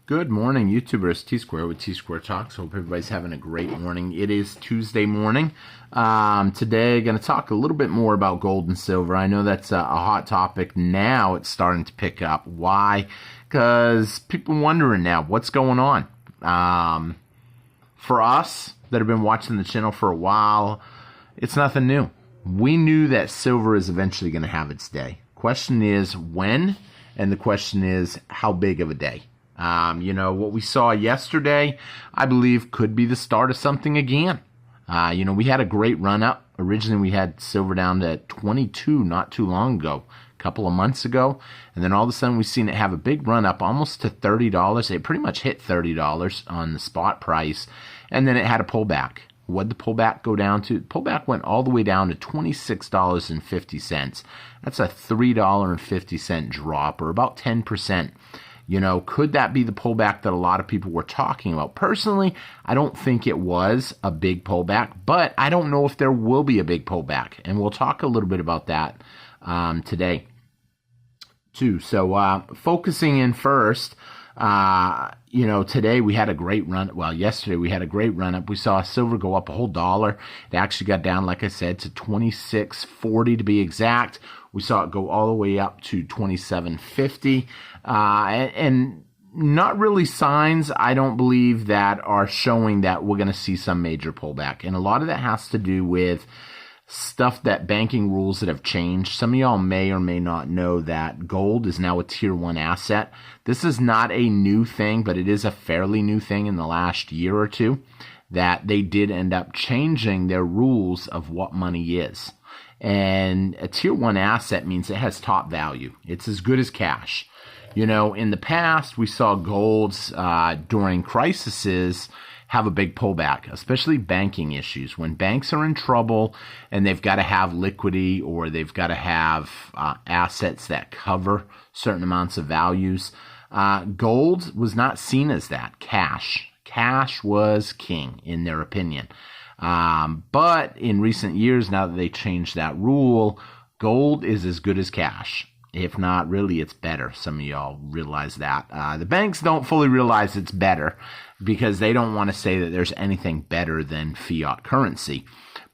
Good morning, YouTubers. T-Square with T-Square Talks. Hope everybody's having a great morning. It is Tuesday morning. Today, going to talk a little bit more about gold and silver. I know that's a hot topic. Now it's starting to pick up. Why? Because people wondering now, what's going on? For us that have been watching the channel for a while, it's nothing new. We knew that silver is eventually going to have its day. Question is when, and the question is how big of a day. What we saw yesterday, I believe, could be the start of something again. We had a great run up. Originally, we had silver down to 22 not too long ago, a couple of months ago. And then all of a sudden, we've seen it have a big run up almost to $30. It pretty much hit $30 on the spot price. And then it had a pullback. What did the pullback go down to? The pullback went all the way down to $26.50. That's a $3.50 drop, or about 10%. Could that be the pullback that a lot of people were talking about? Personally, I don't think it was a big pullback, but I don't know if there will be a big pullback. And we'll talk a little bit about that today, too. So focusing in first, today we had a great run. Well, yesterday we had a great run up. We saw silver go up a whole dollar. It actually got down, like I said, to $26.40 to be exact. We saw it go all the way up to $27.50. And not really signs, I don't believe, that are showing that we're going to see some major pullback. And a lot of that has to do with stuff that banking rules that have changed. Some of y'all may or may not know that gold is now a tier 1 asset. This is not a new thing, but it is a fairly new thing in the last year or two, that they did end up changing their rules of what money is. And a tier 1 asset means it has top value. It's as good as cash. In the past, we saw golds during crises have a big pullback, especially banking issues. When banks are in trouble and they've got to have liquidity, or they've got to have assets that cover certain amounts of values, gold was not seen as that. Cash was king, in their opinion. But in recent years, now that they changed that rule, gold is as good as cash. If not, really, it's better. Some of y'all realize that. The banks don't fully realize it's better because they don't want to say that there's anything better than fiat currency.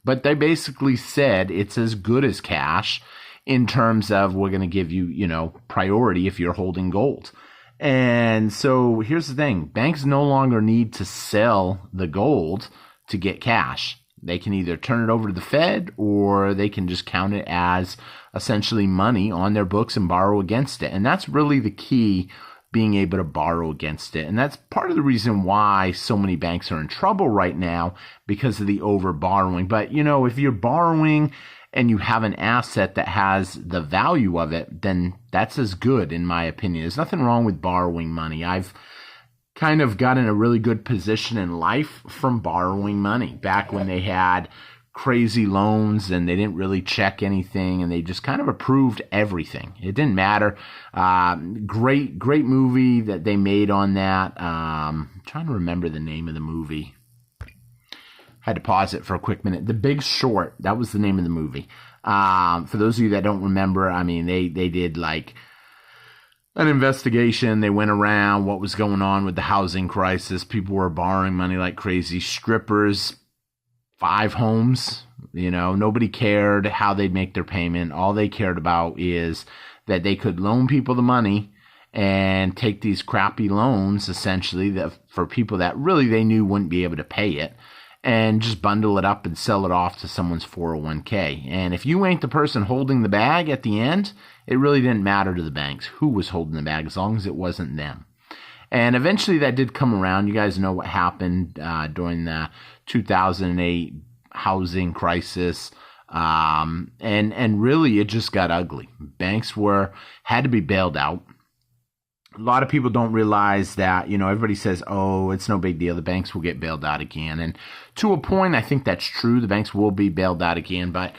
But they basically said it's as good as cash in terms of we're going to give you, priority if you're holding gold. And so here's the thing. Banks no longer need to sell the gold to get cash. They can either turn it over to the Fed, or they can just count it as essentially money on their books and borrow against it. And that's really the key, being able to borrow against it. And that's part of the reason why so many banks are in trouble right now, because of the over borrowing. But, if you're borrowing and you have an asset that has the value of it, then that's as good, in my opinion. There's nothing wrong with borrowing money. I've kind of got in a really good position in life from borrowing money back when they had crazy loans and they didn't really check anything and they just kind of approved everything. It didn't matter. Great movie that they made on that. I'm trying to remember the name of the movie. Had to pause it for a quick minute. The Big Short, that was the name of the movie. For those of you that don't remember, they did like an investigation. They went around what was going on with the housing crisis. People were borrowing money like crazy. Strippers, 5 homes, nobody cared how they'd make their payment. All they cared about is that they could loan people the money and take these crappy loans, essentially, that for people that really they knew wouldn't be able to pay it, and just bundle it up and sell it off to someone's 401k. And if you ain't the person holding the bag at the end, it really didn't matter to the banks who was holding the bag, as long as it wasn't them. And eventually that did come around. You guys know what happened during the 2008 housing crisis. And really it just got ugly. Banks had to be bailed out. A lot of people don't realize that, everybody says, oh, it's no big deal. The banks will get bailed out again. And to a point, I think that's true. The banks will be bailed out again. But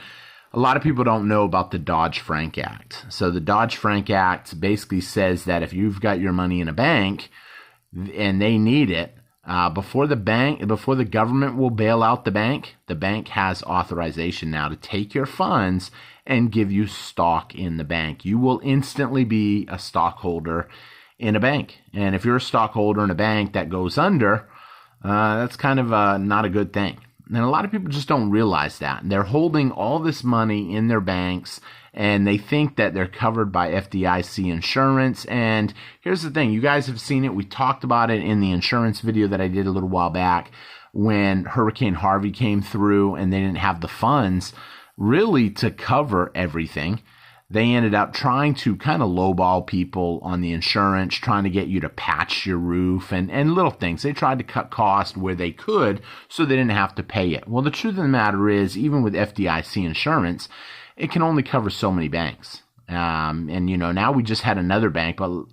a lot of people don't know about the Dodd-Frank Act. So the Dodd-Frank Act basically says that if you've got your money in a bank and they need it, before the government will bail out the bank has authorization now to take your funds and give you stock in the bank. You will instantly be a stockholder in a bank. And if you're a stockholder in a bank that goes under, that's kind of not a good thing. And a lot of people just don't realize that. They're holding all this money in their banks, and they think that they're covered by FDIC insurance. And here's the thing. You guys have seen it. We talked about it in the insurance video that I did a little while back when Hurricane Harvey came through and they didn't have the funds really to cover everything. They ended up trying to kind of lowball people on the insurance, trying to get you to patch your roof and little things. They tried to cut costs where they could so they didn't have to pay it. Well, the truth of the matter is, even with FDIC insurance, it can only cover so many banks. And, you know, now we just had another bank, but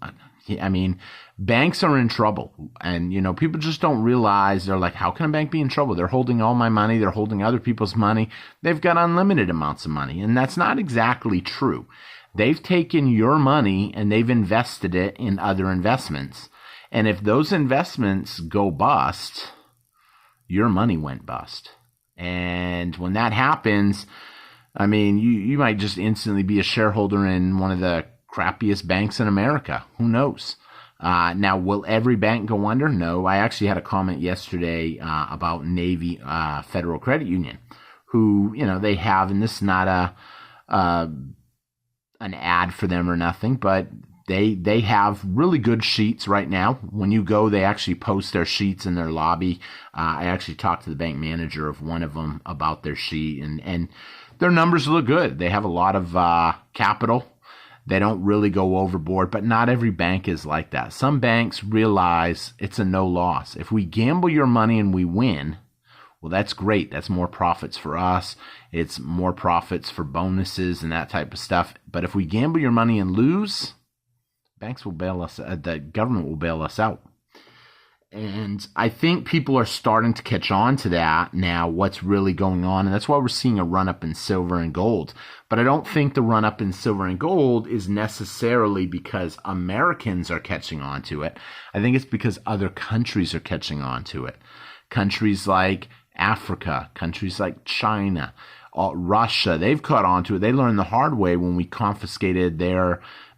I mean, banks are in trouble. And, you know, people just don't realize. They're like, how can a bank be in trouble? They're holding all my money. They're holding other people's money. They've got unlimited amounts of money. And that's not exactly true. They've taken your money and they've invested it in other investments. And if those investments go bust, your money went bust. And when that happens, I mean, you might just instantly be a shareholder in one of the crappiest banks in America. Who knows? Now, will every bank go under? No. I actually had a comment yesterday about Navy Federal Credit Union, who, you know, they have, and this is not an ad for them or nothing, but they have really good sheets right now. When you go, they actually post their sheets in their lobby. I actually talked to the bank manager of one of them about their sheet, and their numbers look good. They have a lot of capital. They don't really go overboard, but not every bank is like that. Some banks realize it's a no loss. If we gamble your money and we win, well, that's great. That's more profits for us. It's more profits for bonuses and that type of stuff. But if we gamble your money and lose, banks will bail us. The government will bail us out. And I think people are starting to catch on to that now, what's really going on. And that's why we're seeing a run-up in silver and gold. But I don't think the run-up in silver and gold is necessarily because Americans are catching on to it. I think it's because other countries are catching on to it. Countries like Africa, countries like China, Russia, they've caught on to it. They learned the hard way when we confiscated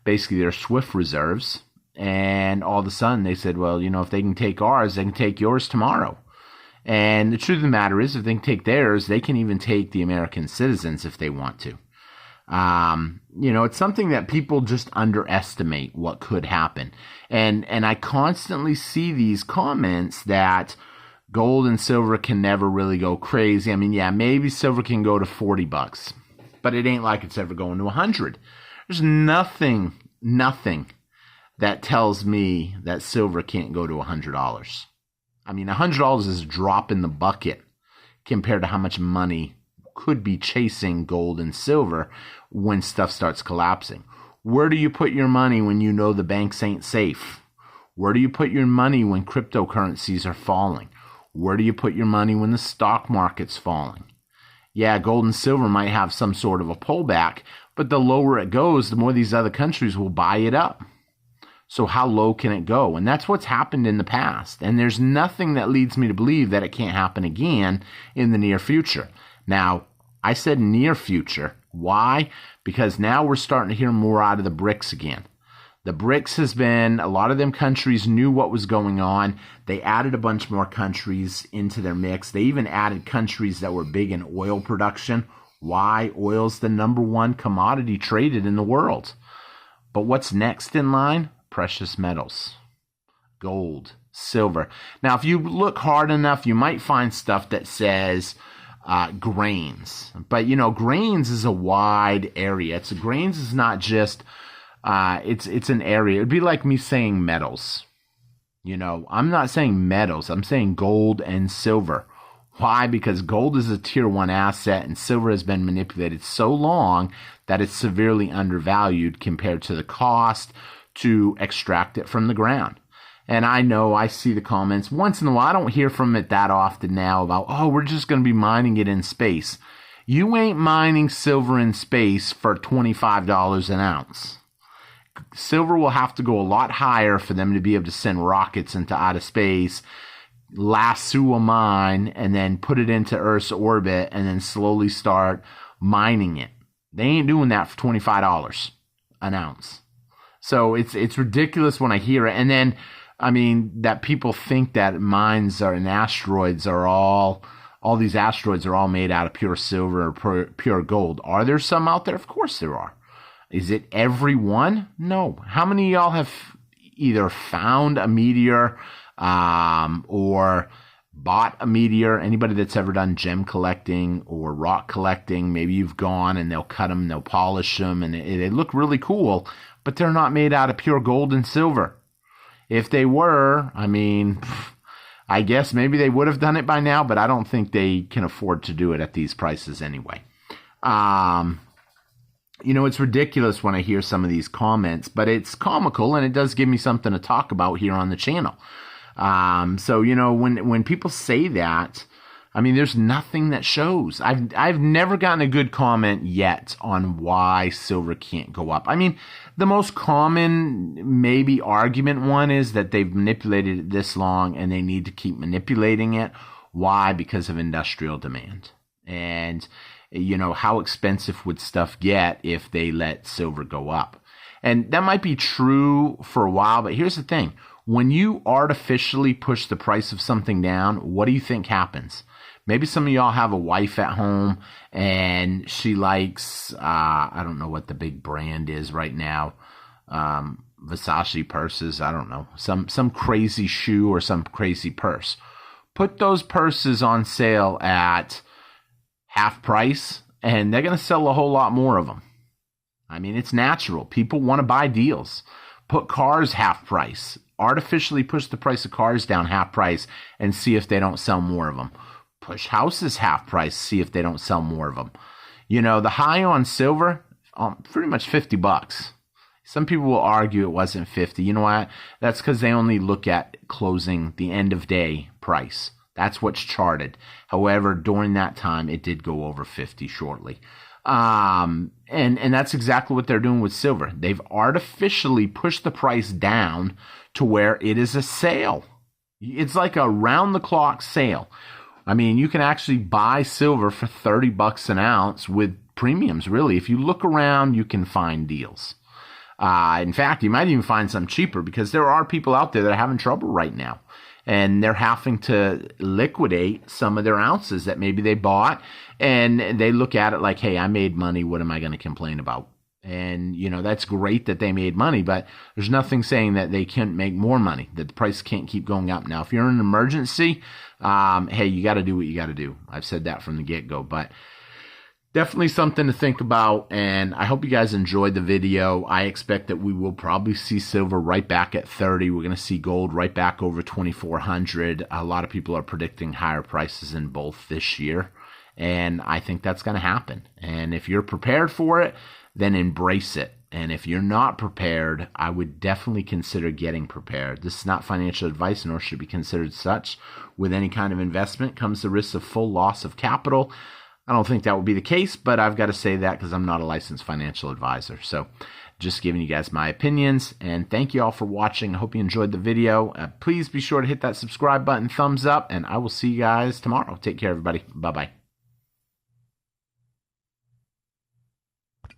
basically their SWIFT reserves. And all of a sudden they said, well, you know, if they can take ours, they can take yours tomorrow. And the truth of the matter is, if they can take theirs, they can even take the American citizens if they want to. You know, it's something that people just underestimate what could happen. And I constantly see these comments that gold and silver can never really go crazy. I mean, yeah, maybe silver can go to $40, but it ain't like it's ever going to 100. There's nothing that tells me that silver can't go to $100. I mean, $100 is a drop in the bucket compared to how much money could be chasing gold and silver when stuff starts collapsing. Where do you put your money when you know the banks ain't safe? Where do you put your money when cryptocurrencies are falling? Where do you put your money when the stock market's falling? Yeah, gold and silver might have some sort of a pullback, but the lower it goes, the more these other countries will buy it up. So how low can it go? And that's what's happened in the past. And there's nothing that leads me to believe that it can't happen again in the near future. Now, I said near future. Why? Because now we're starting to hear more out of the BRICS again. The BRICS has been, a lot of them countries knew what was going on. They added a bunch more countries into their mix. They even added countries that were big in oil production. Why? Oil's the #1 commodity traded in the world. But what's next in line? Precious metals, gold, silver. Now, if you look hard enough, you might find stuff that says grains. But, you know, grains is a wide area. Grains is not just, it's an area. It'd be like me saying metals. You know, I'm not saying metals. I'm saying gold and silver. Why? Because gold is a tier 1 asset and silver has been manipulated so long that it's severely undervalued compared to the cost to extract it from the ground. And I know I see the comments once in a while. I don't hear from it that often now about, oh, we're just going to be mining it in space. You ain't mining silver in space for $25 an ounce. Silver will have to go a lot higher for them to be able to send rockets into outer space, lasso a mine, and then put it into Earth's orbit and then slowly start mining it. They ain't doing that for $25 an ounce. So it's ridiculous when I hear it. And then, I mean, that people think that mines are and asteroids are all these asteroids are all made out of pure silver or pure gold. Are there some out there? Of course there are. Is it every one? No. How many of y'all have either found a meteor or bought a meteor? Anybody that's ever done gem collecting or rock collecting, maybe you've gone and they'll cut them, they'll polish them, and they look really cool, but they're not made out of pure gold and silver. If they were, I mean, I guess maybe they would have done it by now, but I don't think they can afford to do it at these prices anyway. You know, it's ridiculous when I hear some of these comments, but it's comical and it does give me something to talk about here on the channel. So, you know, when people say that, I mean, there's nothing that shows. I've never gotten a good comment yet on why silver can't go up. I mean, the most common maybe argument one is that they've manipulated it this long and they need to keep manipulating it. Why? Because of industrial demand. And, you know, how expensive would stuff get if they let silver go up? And that might be true for a while, but here's the thing. When you artificially push the price of something down, what do you think happens? Maybe some of y'all have a wife at home and she likes, I don't know what the big brand is right now, Versace purses, I don't know, some crazy shoe or some crazy purse. Put those purses on sale at half price and they're going to sell a whole lot more of them. I mean, it's natural. People want to buy deals. Put cars half price. Artificially push the price of cars down half price and see if they don't sell more of them. Push houses half price, see if they don't sell more of them. You know, the high on silver, pretty much $50. Some people will argue it wasn't 50. You know what? That's because they only look at closing the end of day price. That's what's charted. However, during that time, it did go over 50 shortly. And that's exactly what they're doing with silver. They've artificially pushed the price down to where it is a sale. It's like a round-the-clock sale. I mean, you can actually buy silver for $30 an ounce with premiums, really. If you look around, you can find deals. In fact, you might even find some cheaper because there are people out there that are having trouble right now. And they're having to liquidate some of their ounces that maybe they bought. And they look at it like, hey, I made money. What am I going to complain about? And, you know, that's great that they made money, but there's nothing saying that they can't make more money, that the price can't keep going up. Now, if you're in an emergency, hey, you got to do what you got to do. I've said that from the get-go, but definitely something to think about, and I hope you guys enjoyed the video. I expect that we will probably see silver right back at 30. We're going to see gold right back over 2,400. A lot of people are predicting higher prices in both this year, and I think that's going to happen. And if you're prepared for it, then embrace it. And if you're not prepared, I would definitely consider getting prepared. This is not financial advice, nor should be considered such. With any kind of investment comes the risk of full loss of capital. I don't think that will be the case, but I've got to say that because I'm not a licensed financial advisor. So just giving you guys my opinions, and thank you all for watching. I hope you enjoyed the video. Please be sure to hit that subscribe button, thumbs up, and I will see you guys tomorrow. Take care, everybody. Bye-bye.